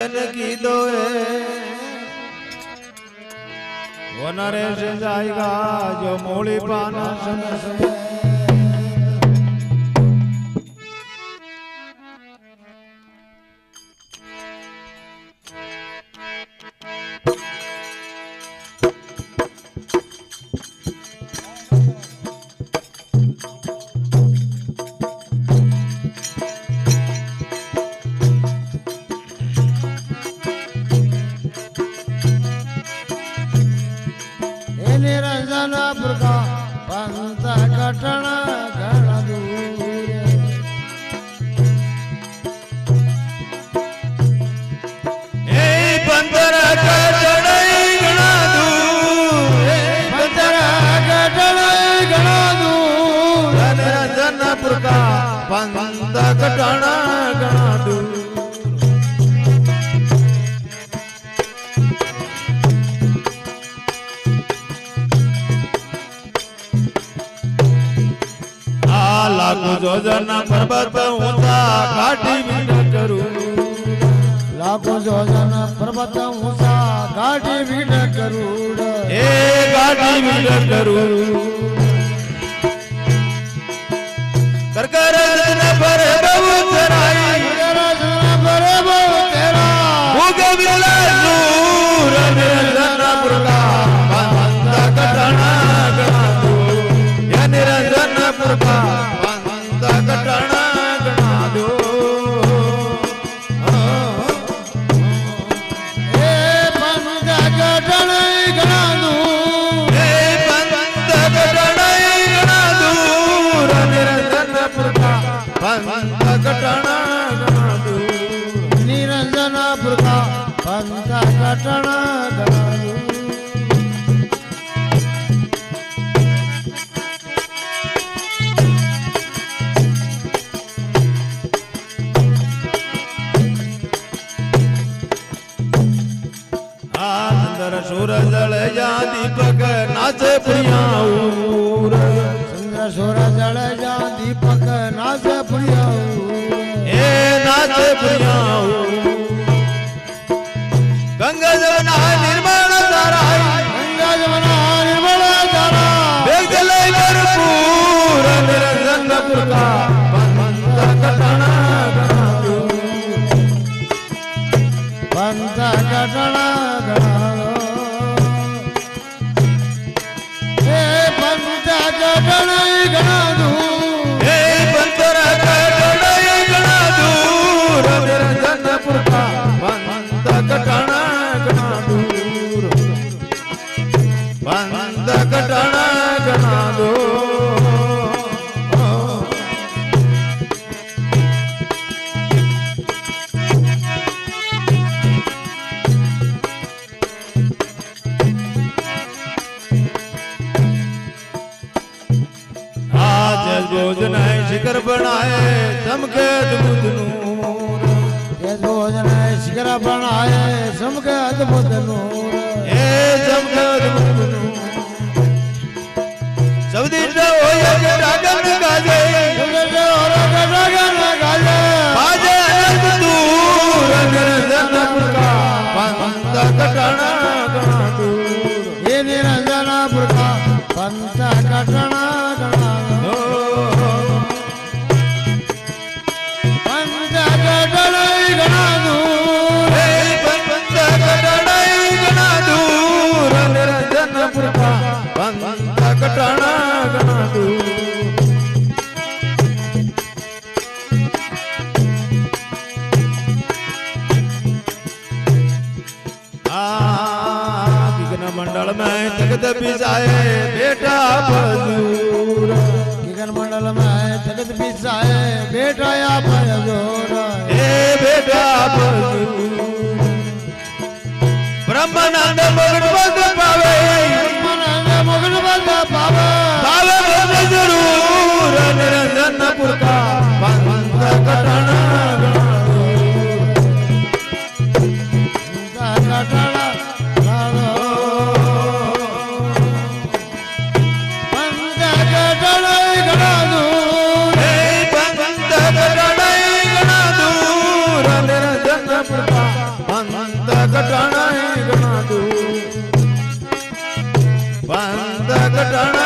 जन की दोए वो नरेश जाएगा जो मूली पाना सन निरंजनपुर का पंथ कटण घण दूर पंथर कटण घणा दूर पंथर कटण घणा दूर निरंजनपुर का पंथ कटण घणा दूर लाखों जोजन पर्वत ऊंचा घाटी बीट करूं लाखों जोजन पर्वत ऊंचा घाटी बीट करूं ए घाटी बीट करूं कर कर न पर बहु चराई कर न पर बहु तेरा भूग बिला दूर निरंजनपुर का पंथ कटण घणा दूर या निरंजनपुर का कटण घणा दूर ए पंथ कटण घणा दूर ए पंथ कटण घणा दूर निरंजनपुर का पंथ कटण घणा दूर निरंजनपुर का पंथ कटण घणा दूर सूरज जल जा दीपक नाचे पुरियाऊर चंद्र सूरज जल जा दीपक नाचे पुरियाऊर ए नाचे पुरियाऊर गंगा जमुना निर्मल धाराई गंगा जमुना निर्मल धारा वेग जले भरपूर निरंजनपुर का पंथ कटण घणा दूर पंथ कटण घणा कटण घणा दूर ए पंथर कटण घणा दूर निरंजनपुर का पंथ कटण घणा दूर पंथ कटण घणा दूर भोजन शिखर बनाए चमके अद्भुत नूर भोजन शिखर बनाए चमके अद्भुत नूर ए चमके अद्भुत नूर सब दिन रागन गाजे रागन गाजे बाजे अनंत दूर निरंजनपुर का पंथ कटण घणा दूर ये निरंजनपुर का पंथ कटण घणा पंथ कटण घणा दूर किगन मंडल में तख्त बिछाए बेटा बजूर किगन मंडल में तख्त बिछाए बेटा या बजूर ए बेटा बजूर ब्रह्मानंद मगन पद पावे ब्रह्मानंद मगन पद पावे पावे बद जरूर निरंजनपुर का पंथ कटण घणा दूर कटण ઘટાણા ઘણા દૂર બંધ ઘટાણા